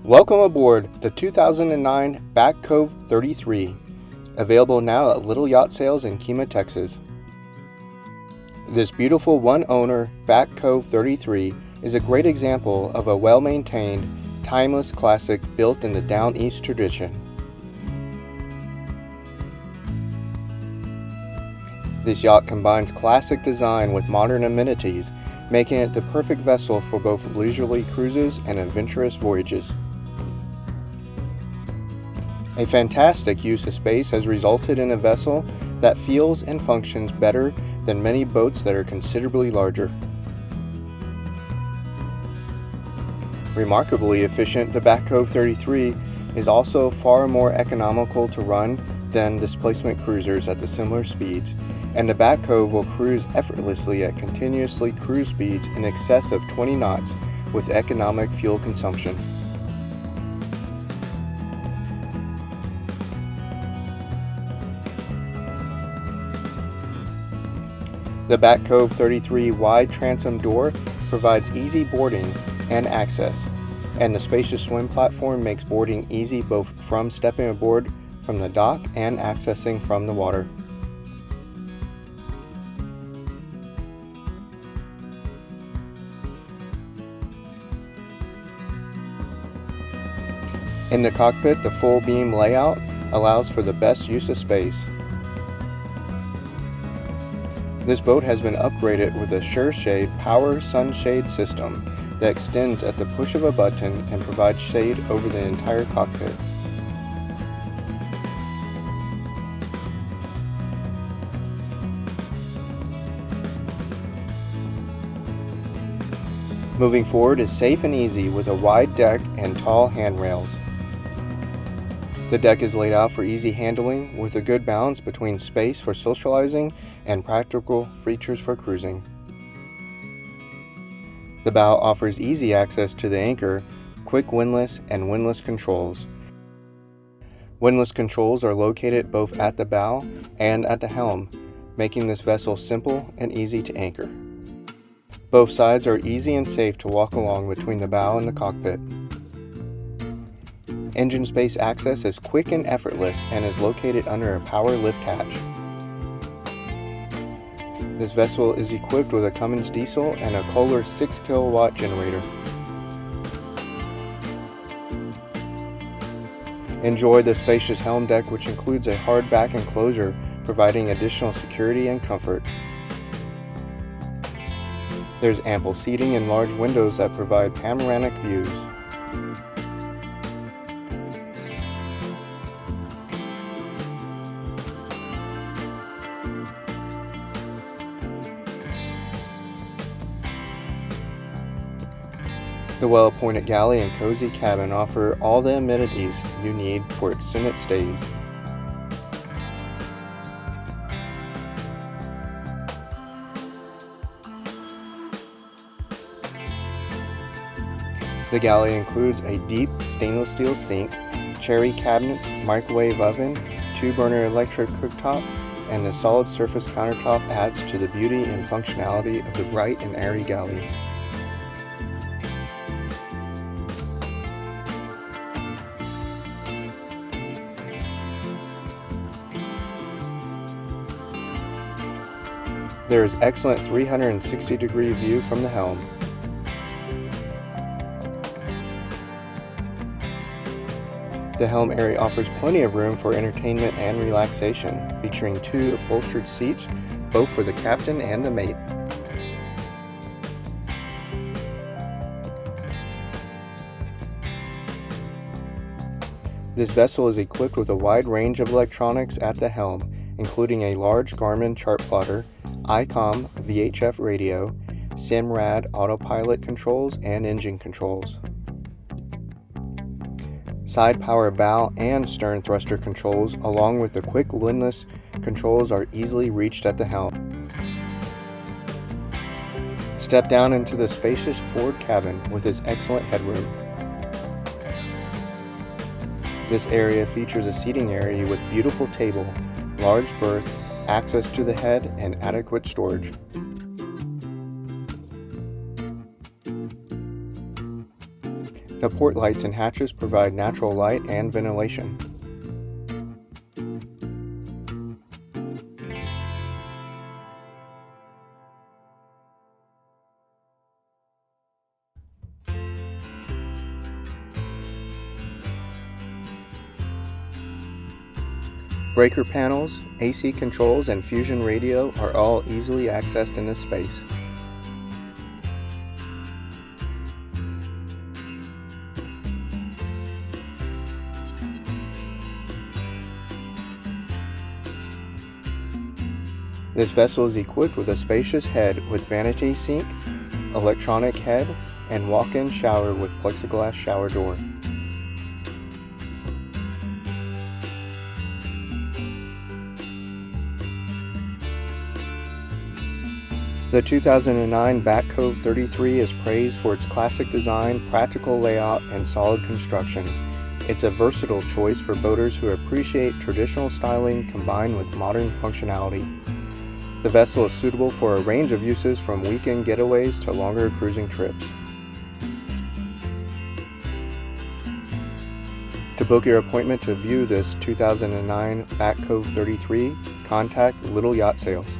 Welcome aboard the 2009 Back Cove 33, available now at Little Yacht Sales in Kemah, Texas. This beautiful one-owner Back Cove 33 is a great example of a well-maintained, timeless classic built in the Downeast tradition. This yacht combines classic design with modern amenities, making it the perfect vessel for both leisurely cruises and adventurous voyages. A fantastic use of space has resulted in a vessel that feels and functions better than many boats that are considerably larger. Remarkably efficient, the Back Cove 33 is also far more economical to run than displacement cruisers at the similar speeds, and the Back Cove will cruise effortlessly at continuously cruise speeds in excess of 20 knots with economic fuel consumption. The Back Cove 33 wide transom door provides easy boarding and access, and the spacious swim platform makes boarding easy both from stepping aboard from the dock and accessing from the water. In the cockpit, the full beam layout allows for the best use of space. This boat has been upgraded with a SureShade power sunshade system that extends at the push of a button and provides shade over the entire cockpit. Moving forward is safe and easy with a wide deck and tall handrails. The deck is laid out for easy handling with a good balance between space for socializing and practical features for cruising. The bow offers easy access to the anchor, quick windlass, and windlass controls. Windlass controls are located both at the bow and at the helm, making this vessel simple and easy to anchor. Both sides are easy and safe to walk along between the bow and the cockpit. Engine space access is quick and effortless and is located under a power lift hatch. This vessel is equipped with a Cummins diesel and a Kohler 6 kilowatt generator. Enjoy the spacious helm deck, which includes a hard back enclosure, providing additional security and comfort. There's ample seating and large windows that provide panoramic views. The well-appointed galley and cozy cabin offer all the amenities you need for extended stays. The galley includes a deep stainless steel sink, cherry cabinets, microwave oven, 2-burner electric cooktop, and the solid surface countertop adds to the beauty and functionality of the bright and airy galley. There is excellent 360-degree view from the helm. The helm area offers plenty of room for entertainment and relaxation, featuring 2 upholstered seats, both for the captain and the mate. This vessel is equipped with a wide range of electronics at the helm, including a large Garmin chart plotter, ICOM VHF radio, SIMRAD autopilot controls, and engine controls. Side power bow and stern thruster controls, along with the quick windlass controls, are easily reached at the helm. Step down into the spacious forward cabin with its excellent headroom. This area features a seating area with beautiful table, large berth, access to the head, and adequate storage. The port lights and hatches provide natural light and ventilation. Breaker panels, AC controls, and fusion radio are all easily accessed in this space. This vessel is equipped with a spacious head with vanity sink, electronic head, and walk-in shower with plexiglass shower door. The 2009 Back Cove 33 is praised for its classic design, practical layout, and solid construction. It's a versatile choice for boaters who appreciate traditional styling combined with modern functionality. The vessel is suitable for a range of uses from weekend getaways to longer cruising trips. To book your appointment to view this 2009 Back Cove 33, contact Little Yacht Sales.